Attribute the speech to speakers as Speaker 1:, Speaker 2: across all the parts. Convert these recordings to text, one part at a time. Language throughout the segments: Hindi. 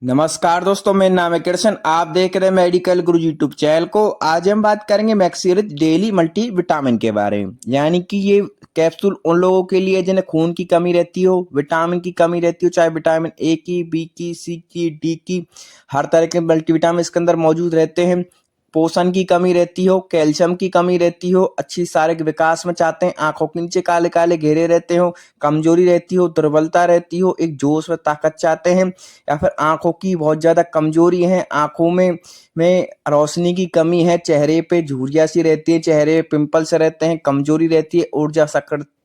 Speaker 1: नमस्कार दोस्तों, मेरा नाम है कृष्ण। आप देख रहे हैं मेडिकल गुरु यूट्यूब चैनल को। आज हम बात करेंगे मैक्सरिच डेली मल्टी विटामिन के बारे में। यानी कि ये कैप्सूल उन लोगों के लिए जिन्हें खून की कमी रहती हो, विटामिन की कमी रहती हो, चाहे विटामिन ए की, बी की, सी की, डी की। हर तरह के मल्टीविटामिन इसके अंदर मौजूद रहते हैं। पोषण की कमी रहती हो, कैल्शियम की कमी रहती हो, अच्छी शारीरिक विकास में चाहते हैं, आंखों के नीचे काले काले घेरे रहते हो, कमजोरी रहती हो, दुर्बलता रहती हो, एक जोश व ताकत चाहते हैं, या फिर आंखों की बहुत ज्यादा कमजोरी है, आंखों में रोशनी की कमी है, चेहरे पे झुर्रियाँ सी रहती है, चेहरे पे पिंपल्स रहते हैं, कमजोरी रहती है, ऊर्जा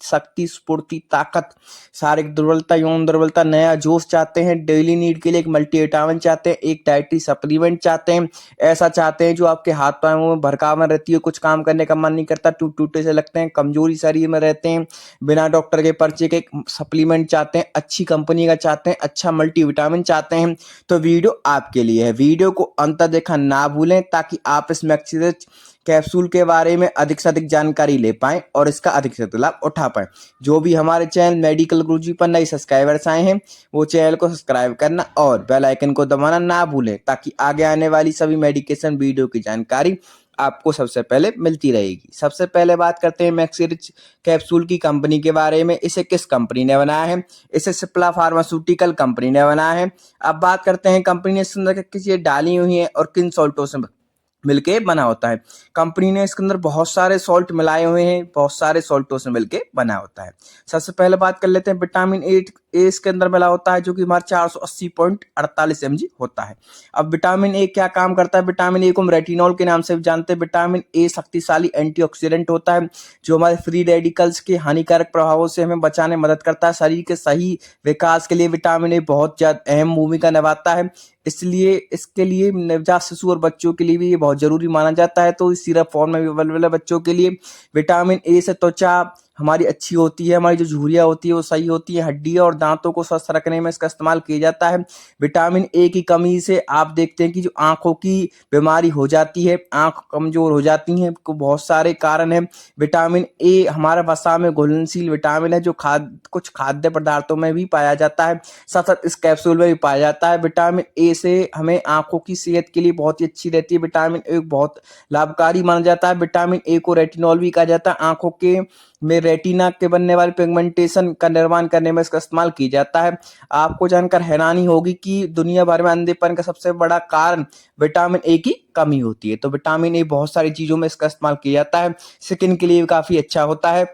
Speaker 1: शक्ति, स्फूर्ति, ताकत, शारीरिक दुर्बलता, यौन दुर्बलता, नया जोश चाहते हैं, डेली नीड के लिए एक मल्टीविटामिन चाहते हैं, एक डाइटरी सप्लीमेंट चाहते हैं, ऐसा चाहते हैं जो आपके हाथ पैरों में भरकावन रहती है, कुछ काम करने का मन नहीं करता, टूटे से लगते हैं, कमजोरी शरीर में रहते हैं, बिना डॉक्टर के पर्चे के एक सप्लीमेंट चाहते हैं, अच्छी कंपनी का चाहते हैं, अच्छा मल्टीविटामिन चाहते हैं, तो वीडियो आपके लिए है। वीडियो को अंत देखना ना भूलें ताकि आप इस मैक्सिरिच कैप्सूल के बारे में अधिक से अधिक जानकारी ले पाएं और इसका अधिक से अधिक लाभ उठा पाएं। जो भी हमारे चैनल मेडिकल गुरुजी पर नए सब्सक्राइबर्स आए हैं, वो चैनल को सब्सक्राइब करना और बेल आइकन को दबाना ना भूलें ताकि आगे आने वाली सभी मेडिकेशन वीडियो की जानकारी आपको सबसे पहले मिलती रहेगी। सबसे पहले बात करते हैं मैक्सिरिच कैप्सूल की कंपनी के बारे में। इसे किस कंपनी ने बनाया है? इसे सिप्ला फार्मास्यूटिकल कंपनी ने बनाया है। अब बात करते हैं कंपनी ने इसके अंदर किस चीजें डाली हुई है और किन सॉल्टों से मिलके बना होता है। कंपनी ने इसके अंदर बहुत सारे सॉल्ट मिलाए हुए हैं, बहुत सारे सॉल्टों से मिलके बना होता है। सबसे पहले बात कर लेते हैं विटामिन ए इसके अंदर मिला होता है, जो कि हमारे 480.48 mg होता है। अब विटामिन ए क्या काम करता है? विटामिन ए को हम रेटिनॉल के नाम से भी जानते हैं। विटामिन ए शक्तिशाली एंटीऑक्सीडेंट होता है जो हमारे फ्री रेडिकल्स के हानिकारक प्रभावों से हमें बचाने में मदद करता है। शरीर के सही विकास के लिए विटामिन ए बहुत ज्यादा अहम भूमिका निभाता है। इसलिए इसके लिए नवजात शिशु और बच्चों के लिए भी ये बहुत जरूरी माना जाता है। तो इस सिरप फॉर्म में भी अवेलेबल है बच्चों के लिए। विटामिन ए से त्वचा हमारी अच्छी होती है, हमारी जो झुर्रियाँ होती है वो सही होती है, हड्डियां और दांतों को स्वस्थ रखने में इसका इस्तेमाल किया जाता है। विटामिन ए की कमी से आप देखते हैं कि जो आंखों की बीमारी हो जाती है, आंख कमजोर हो जाती हैं, को बहुत सारे कारण हैं। विटामिन ए हमारे वसा में घुलनशील विटामिन है जो कुछ खाद्य पदार्थों में भी पाया जाता है, साथ साथ इस कैप्सूल में भी पाया जाता है। विटामिन ए से हमें आंखों की सेहत के लिए बहुत ही अच्छी रहती है। विटामिन ए बहुत लाभकारी माना जाता है। विटामिन ए को रेटिनॉल भी कहा जाता है। आंखों के में रेटिना के बनने वाले पिगमेंटेशन का निर्माण करने में इसका इस्तेमाल किया जाता है। आपको जानकर हैरानी होगी कि दुनिया भर में अंधेपन का सबसे बड़ा कारण विटामिन ए की कमी होती है। तो विटामिन ए बहुत सारी चीजों में इसका इस्तेमाल किया जाता है। स्किन के लिए भी काफी अच्छा होता है।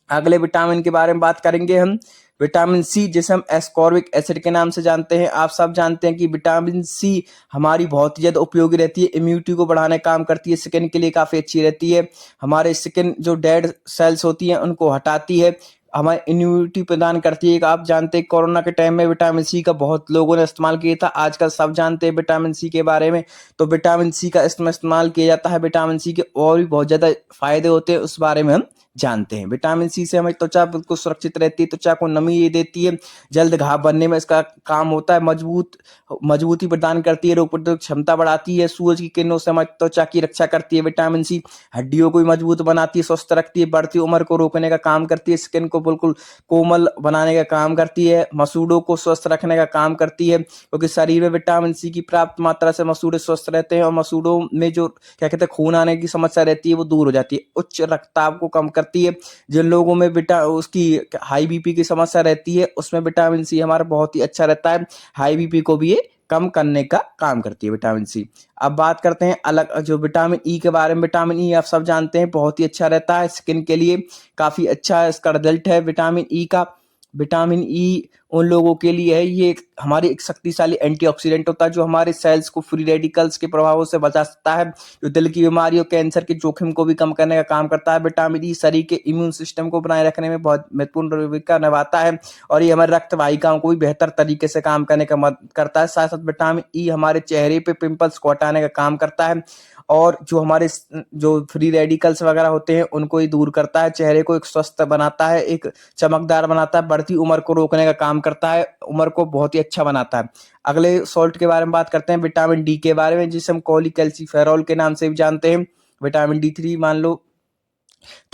Speaker 1: अगले विटामिन के बारे में बात करेंगे हम। विटामिन सी, जिसे हम एस्कॉर्बिक एसिड के नाम से जानते हैं। आप सब जानते हैं कि विटामिन सी हमारी बहुत ही ज्यादा उपयोगी रहती है, इम्यूनिटी को बढ़ाने का काम करती है, स्किन के लिए काफी अच्छी रहती है। हमारे स्किन जो डेड सेल्स होती हैं उनको हटाती है, हमारी इम्यूनिटी प्रदान करती है। आप जानते हैं कोरोना के टाइम में विटामिन सी का बहुत लोगों ने इस्तेमाल किया था। आजकल सब जानते हैं विटामिन सी के बारे में। तो विटामिन सी का इसमें इस्तेमाल किया जाता है। विटामिन सी के और भी बहुत ज्यादा फायदे होते हैं, उस बारे में हम जानते हैं। विटामिन सी से हमारी त्वचा बिल्कुल सुरक्षित रहती है, त्वचा को नमी ये देती है, जल्द घाव बनने में इसका काम होता है, मजबूती प्रदान करती है, रोग प्रतिरोधक क्षमता बढ़ाती है, सूरज की किरणों से हमारी त्वचा की रक्षा करती है। विटामिन सी हड्डियों को भी मजबूत बनाती है, स्वस्थ रखती है, बढ़ती उम्र को रोकने का काम करती है, स्किन को बिल्कुल कोमल बनाने का काम करती है, मसूड़ों को स्वस्थ रखने का काम करती है, क्योंकि शरीर में विटामिन सी की पर्याप्त मात्रा से मसूड़े स्वस्थ रहते हैं और मसूड़ों में जो क्या कहते हैं खून आने की समस्या रहती है वो दूर हो जाती है। उच्च रक्तचाप को कम करती है। जिन लोगों में उसकी हाई बीपी की समस्या रहती है उसमें विटामिन सी हमारा बहुत ही अच्छा रहता है। हाई बीपी को भी ये कम करने का काम करती है विटामिन सी। अब बात करते हैं अलग जो विटामिन ई के बारे में। विटामिन ई आप सब जानते हैं बहुत ही अच्छा रहता है, स्किन के लिए काफी अच्छा इसका रिजल्ट है विटामिन ई का। विटामिन ई उन लोगों के लिए है, ये हमारी एक शक्तिशाली एंटीऑक्सीडेंट होता है जो हमारे सेल्स को फ्री रेडिकल्स के प्रभावों से बचा सकता है, जो दिल की बीमारी और कैंसर के जोखिम को भी कम करने का काम करता है। विटामिन ई शरीर के इम्यून सिस्टम को बनाए रखने में बहुत महत्वपूर्ण भूमिका निभाता है और ये हमारे रक्त वाहिकाओं को भी बेहतर तरीके से काम करने का मदद करता है। साथ साथ विटामिन ई हमारे चेहरे पे पिंपल्स को हटाने का काम करता है और जो हमारे जो फ्री रेडिकल्स वगैरह होते हैं उनको ही दूर करता है, चेहरे को एक स्वस्थ बनाता है, एक चमकदार बनाता है, बढ़ती उम्र को रोकने का काम करता है, उम्र को बहुत ही अच्छा बनाता है। अगले सॉल्ट के बारे में बात करते हैं विटामिन डी के बारे में, जिसे हम कोलिकैल्सिफेरॉल के नाम से भी जानते हैं। विटामिन डी3 मान लो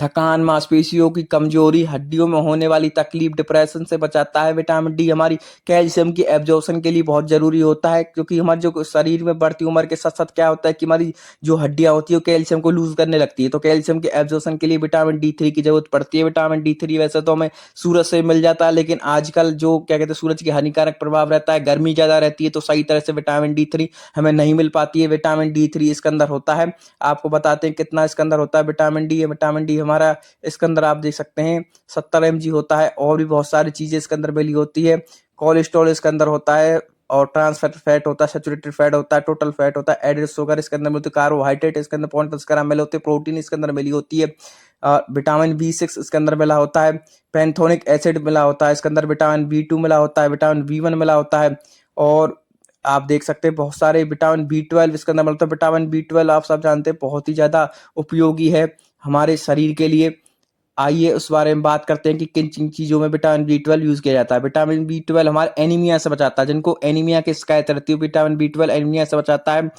Speaker 1: थकान, मांसपेशियों की कमजोरी, हड्डियों में होने वाली तकलीफ, डिप्रेशन से बचाता है। विटामिन डी हमारी कैल्शियम की एब्जॉर्प्शन के लिए बहुत जरूरी होता है, क्योंकि हमारे जो शरीर में बढ़ती उम्र के साथ साथ क्या होता है कि हमारी जो हड्डियां होती है वो कैल्शियम को लूज करने लगती है, तो कैल्शियम के एब्जॉर्प्शन के लिए विटामिन डी3 की जरूरत पड़ती है। विटामिन डी3 वैसे तो हमें सूरज से मिल जाता है, लेकिन आजकल जो क्या कहते हैं सूरज की हानिकारक प्रभाव रहता है, गर्मी ज्यादा रहती है, तो सही तरह से विटामिन डी3 हमें नहीं मिल पाती है। विटामिन डी3 इसके अंदर होता है, आपको बताते हैं कितना इसके अंदर होता है विटामिन डी। विटामिन डी हमारा इसके अंदर आप देख सकते हैं 70 mg होता है, और भी बहुत सारी चीजें इसके अंदर मिली होती है। कोलेस्ट्रॉल इसके अंदर होता है, और ट्रांसफर फैट होता है, सैचुरेटेड फैट होता है, टोटल फैट होता है, एडेड शुगर इसके अंदर मिलती है, कार्बोहाइड्रेट इसके अंदर 0.10 ग्राम मिले होते हैं, प्रोटीन इसके अंदर मिली होती है, विटामिन B6 इसके अंदर मिला होता है, पैंथोनिक एसिड मिला होता है इसके अंदर, विटामिन B2 मिला होता है, विटामिन B1 मिला होता है, और आप देख सकते हैं बहुत सारे विटामिन B12 इसके अंदर मिलता है। विटामिन B12 आप सब जानते हैं बहुत ही ज्यादा उपयोगी है हमारे शरीर के लिए। आइए उस बारे में बात करते हैं कि किन किन चीज़ों में विटामिन B12 यूज़ किया जाता है। विटामिन B12 हमारे एनीमिया से बचाता है, जिनको एनीमिया की शिकायत रहती है विटामिन B12 एनीमिया से बचाता है,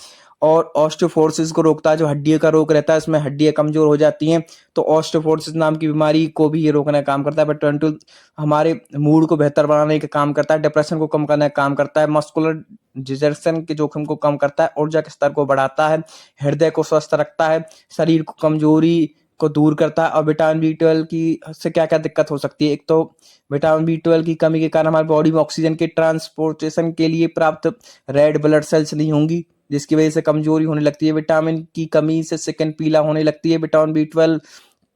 Speaker 1: और ऑस्टियोपोरोसिस को रोकता है, जो हड्डियों का रोग रहता है इसमें हड्डियां कमजोर हो जाती हैं, तो ऑस्टियोपोरोसिस नाम की बीमारी को भी ये रोकने का काम करता है। विटामिन 12 हमारे मूड को बेहतर बनाने का काम करता है, डिप्रेशन को कम करने का काम करता है, मस्कुलर डिजर्शन के जोखिम को कम करता है, ऊर्जा के स्तर को बढ़ाता है, हृदय को स्वस्थ रखता है, शरीर को कमजोरी को दूर करता है। और विटामिन B12 की से क्या क्या दिक्कत हो सकती है, एक तो विटामिन B12 की कमी के कारण हमारी बॉडी में ऑक्सीजन के ट्रांसपोर्टेशन के लिए प्राप्त रेड ब्लड सेल्स नहीं होंगी, जिसकी वजह से कमजोरी होने लगती है। विटामिन की कमी से स्किन पीला होने लगती है। विटामिन B12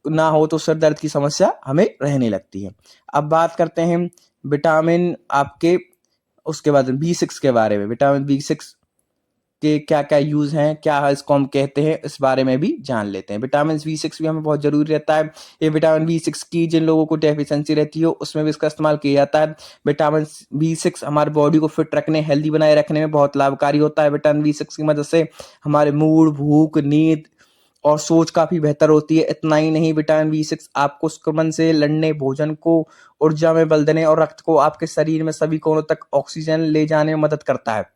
Speaker 1: ना हो तो सिर दर्द की समस्या हमें रहने लगती है। अब बात करते हैं विटामिन आपके उसके बाद B6 के बारे में। विटामिन B6 के क्या क्या यूज हैं, क्या है इसको हम कहते हैं, इस बारे में भी जान लेते हैं। विटामिन B6 भी हमें बहुत जरूरी रहता है। ये विटामिन B6 की जिन लोगों को डेफिशिएंसी रहती है उसमें भी इसका इस्तेमाल किया जाता है। विटामिन B6 हमारे बॉडी को फिट रखने, हेल्दी बनाए रखने में बहुत लाभकारी होता है। विटामिन B6 की मदद से हमारे मूड, भूख, नींद और सोच काफी बेहतर होती है। इतना ही नहीं, विटामिन B6 आपको संक्रमण से लड़ने, भोजन को ऊर्जा में बल देने और रक्त को आपके शरीर में सभी कोनों तक ऑक्सीजन ले जाने में मदद करता है।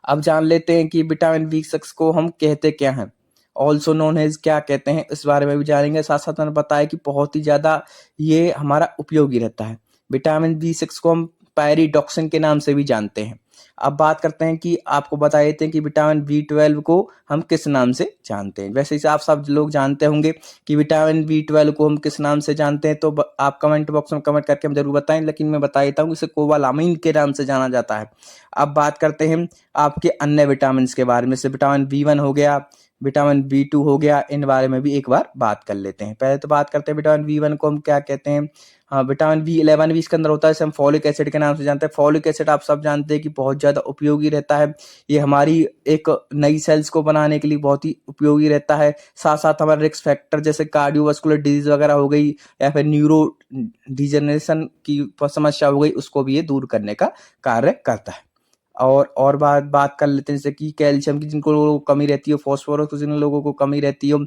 Speaker 1: अब जान लेते हैं कि विटामिन B6 को हम कहते क्या हैं, ऑल्सो नोन एज क्या कहते हैं, इस बारे में भी जानेंगे। साथ साथ मैंने बताया कि बहुत ही ज्यादा ये हमारा उपयोगी रहता है। विटामिन B6 को हम पैरिडॉक्सिन के नाम से भी जानते हैं। अब बात करते हैं कि आपको बता देते हैं कि विटामिन B12 को हम किस नाम से जानते हैं। वैसे ही आप सब लोग जानते होंगे कि विटामिन B12 को हम किस नाम से जानते हैं, तो आप कमेंट बॉक्स में कमेंट करके हम जरूर बताएं, लेकिन मैं बता देता हूँ इसे कोबालामाइन के नाम से जाना जाता है। अब बात करते हैं आपके अन्य विटामिन के बारे में, से विटामिन B1 हो गया, विटामिन B2 हो गया, इन बारे में भी एक बार बात कर लेते हैं। पहले तो बात करते हैं विटामिन B1 को हम क्या कहते हैं। हाँ, विटामिन B11 भी इसके अंदर होता है, इसे हम फॉलिक एसिड के नाम से जानते हैं। फॉलिक एसिड आप सब जानते हैं कि बहुत ज़्यादा उपयोगी रहता है। ये हमारी एक नई सेल्स को बनाने के लिए बहुत ही उपयोगी रहता है। साथ साथ हमारे रिस्क फैक्टर जैसे कार्डियोवास्कुलर डिजीज वगैरह हो गई, या फिर न्यूरो डिजनरेशन की समस्या हो गई, उसको भी ये दूर करने का कार्य करता है। और बात कर लेते हैं जैसे कि कैल्शियम की जिनको लोगों को कमी रहती है, फॉस्फोरस की जिन लोगों को कमी रहती है,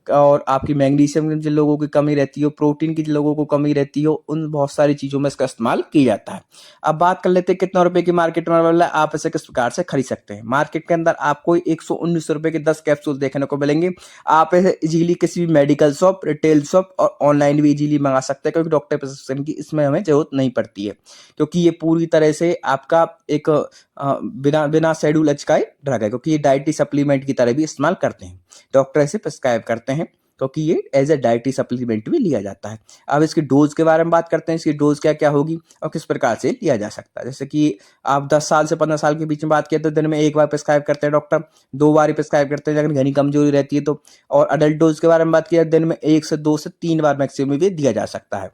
Speaker 1: और आपकी मैग्नीशियम की जिन लोगों की कमी रहती है, प्रोटीन की जिन लोगों को कमी रहती है, उन बहुत सारी चीजों में इसका इस्तेमाल किया जाता है। अब बात कर लेते हैं कितना रुपए की मार्केट में अवेलेबल है, आप इसे किस प्रकार से खरीद सकते हैं। मार्केट के अंदर आपको 119 रुपए के 10 कैप्सूल देखने को मिलेंगे। आप इसे इजीली किसी भी मेडिकल शॉप, रिटेल शॉप और ऑनलाइन भी इजीली मंगा सकते हैं, क्योंकि डॉक्टर प्रिस्क्रिप्शन की इसमें हमें जरूरत नहीं पड़ती है, क्योंकि ये पूरी तरह से आपका एक बिना बिना शेड्यूल एचकाई ड्रग है, क्योंकि ये डाइटरी सप्लीमेंट की तरह भी इस्तेमाल करते हैं, डॉक्टर इसे प्रिस्क्राइब करते हैं, क्योंकि ये एज ए डाइटरी सप्लीमेंट भी लिया जाता है। अब इसकी डोज के बारे में बात करते हैं, इसकी डोज क्या क्या होगी और किस प्रकार से लिया जा सकता है। जैसे कि आप 10 साल से 15 साल के बीच में बात किया तो दिन में एक बार प्रिस्क्राइब करते हैं डॉक्टर, 2 बार ही प्रिस्क्राइब करते हैं अगर घनी कमजोरी रहती है तो। और अडल्ट डोज के बारे में बात किया दिन में 1 से 2 से 3 बार मैक्सिमम भी दिया जा सकता है,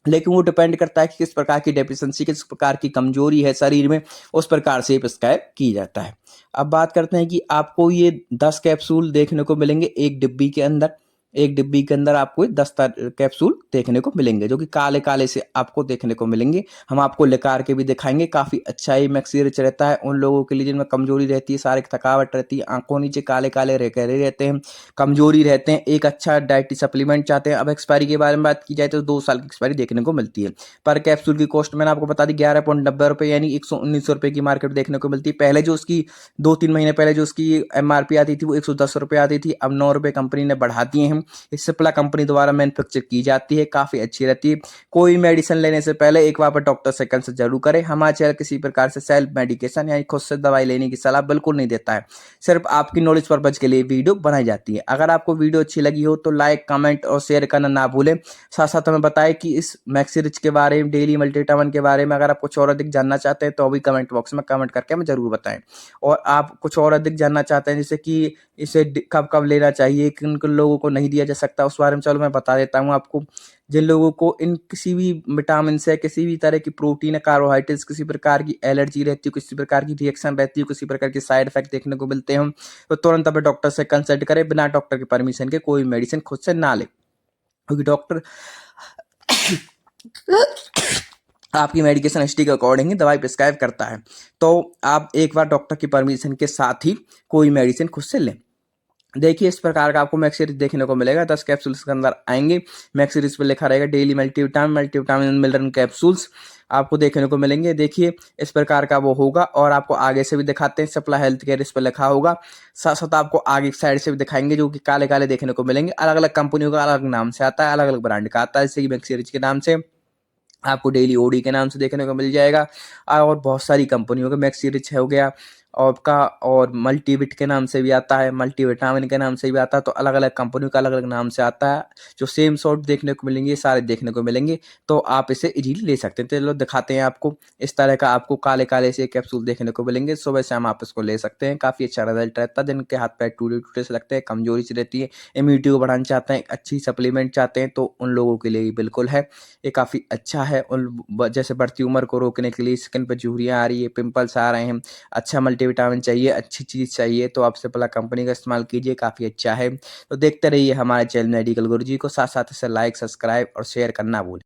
Speaker 1: लेकिन वो डिपेंड करता है कि किस प्रकार की डेफिशिएंसी, किस प्रकार की कमजोरी है शरीर में, उस प्रकार से प्रिस्क्राइब की जाता है। अब बात करते हैं कि आपको ये 10 कैप्सूल देखने को मिलेंगे एक डिब्बी के अंदर। एक डिब्बी के अंदर आपको 10 कैप्सूल देखने को मिलेंगे, जो कि काले काले से आपको देखने को मिलेंगे। हम आपको लेकर के भी दिखाएंगे। काफी अच्छा ये मैक्सी रिच रहता है उन लोगों के लिए जिनमें कमजोरी रहती है, शारीरिक थकावट रहती है, आंखों नीचे काले काले रहते हैं, कमजोरी रहते हैं, एक अच्छा डाइटरी सप्लीमेंट चाहते हैं। अब एक्सपायरी के बारे में बात की जाए तो 2 साल की एक्सपायरी देखने को मिलती है। पर कैप्सूल की कॉस्ट मैंने आपको बता दी 11.90 यानी 119 रुपए की मार्केट देखने को मिलती है। पहले जो उसकी 2-3 महीने पहले जो उसकी MRP आती थी वो 110 रुपये आती थी, अब 9 रुपये कंपनी ने बढ़ा दिए हैं। ये सिप्ला कंपनी द्वारा मैन्युफैक्चर की जाती है, काफ़ी अच्छी रहती है। कोई मेडिसिन लेने से पहले एक बार पर डॉक्टर से कंसल्ट जरूर करें। हमारा चैनल किसी प्रकार से सेल्फ मेडिकेशन यानी खुद से दवाई लेने की सलाह बिल्कुल नहीं देता है, सिर्फ आपकी नॉलेज पर्पज के लिए वीडियो बनाई जाती है। अगर आपको वीडियो अच्छी लगी हो तो लाइक, कमेंट और शेयर करना ना भूलें। साथ साथ हमें बताएं कि इस मैक्सी रिच के बारे में, डेली मल्टीविटामिन के बारे में अगर आप कुछ और अधिक जानना चाहते हैं तो अभी कमेंट बॉक्स में कमेंट करके हमें जरूर बताएं। और आप कुछ और अधिक जानना चाहते हैं जैसे कि इसे कब कब लेना चाहिए, किन किन लोगों को नहीं दिया जा सकता, उस बारे में चलो मैं बता देता हूँ आपको। जिन लोगों को इन किसी भी विटामिन से, किसी भी तरह की प्रोटीन, कार्बोहाइड्रेट्स, किसी प्रकार की एलर्जी रहती है, किसी प्रकार की रिएक्शन रहती है, किसी प्रकार के साइड इफेक्ट देखने को मिलते हैं, तो तुरंत अपने डॉक्टर से कंसल्ट करें। बिना डॉक्टर की परमिशन के कोई मेडिसिन खुद से ना ले, क्योंकि डॉक्टर आपकी मेडिकेशन हिस्ट्री के अकॉर्डिंग ही दवाई प्रिस्क्राइब करता है। तो आप एक बार डॉक्टर की परमिशन के साथ ही कोई मेडिसिन खुद से लें। देखिए इस प्रकार का आपको मैक्सी रिच देखने को मिलेगा। 10 कैप्सूल्स के अंदर आएंगे। मैक्सी रिच पर लिखा रहेगा डेली मल्टीविटामिन मिनरल कैप्सूल्स आपको देखने को मिलेंगे। देखिए इस प्रकार का वो होगा, और आपको आगे से भी दिखाते हैं। सप्ला हेल्थ केयर इस पर लिखा होगा। साथ साथ आपको आगे साइड से भी दिखाएंगे, जो कि काले काले देखने को मिलेंगे। अलग अलग कंपनियों का अलग नाम से आता है, अलग अलग ब्रांड का आता है। जैसे कि मैक्सी रिच के नाम से आपको डेली ओडी के नाम से देखने को मिल जाएगा, और बहुत सारी कंपनियों का मैक्सी रिच हो गया आपका, और मल्टीविट के नाम से भी आता है, मल्टीविटामिन के नाम से भी आता है। तो अलग अलग कंपनियों का अलग अलग नाम से आता है। जो सेम शॉट देखने को मिलेंगे, सारे देखने को मिलेंगे, तो आप इसे इजीली ले सकते हैं। तो चलो दिखाते हैं आपको। इस तरह का आपको काले काले से कैप्सूल देखने को मिलेंगे। सुबह शाम आप इसको ले सकते हैं, काफ़ी अच्छा रिजल्ट रहता है। जिनके हाथ पैर टूटे टूटे से लगते हैं, कमजोरी से रहती है, इम्यूनिटी को बढ़ाना चाहते हैं, अच्छी सप्लीमेंट चाहते हैं, तो उन लोगों के लिए बिल्कुल है। ये काफ़ी अच्छा है। उन जैसे बढ़ती उम्र को रोकने के लिए, स्किन पर झुर्रियाँ आ रही है, पिंपल्स आ रहे हैं, अच्छा मल्टीविटामिन चाहिए, अच्छी चीज़ चाहिए, तो आप सिप्ला कंपनी का इस्तेमाल कीजिए, काफ़ी अच्छा है। तो देखते रहिए हमारे चैनल मेडिकल गुरुजी को। साथ साथ इसे लाइक, सब्सक्राइब और शेयर करना भूलें।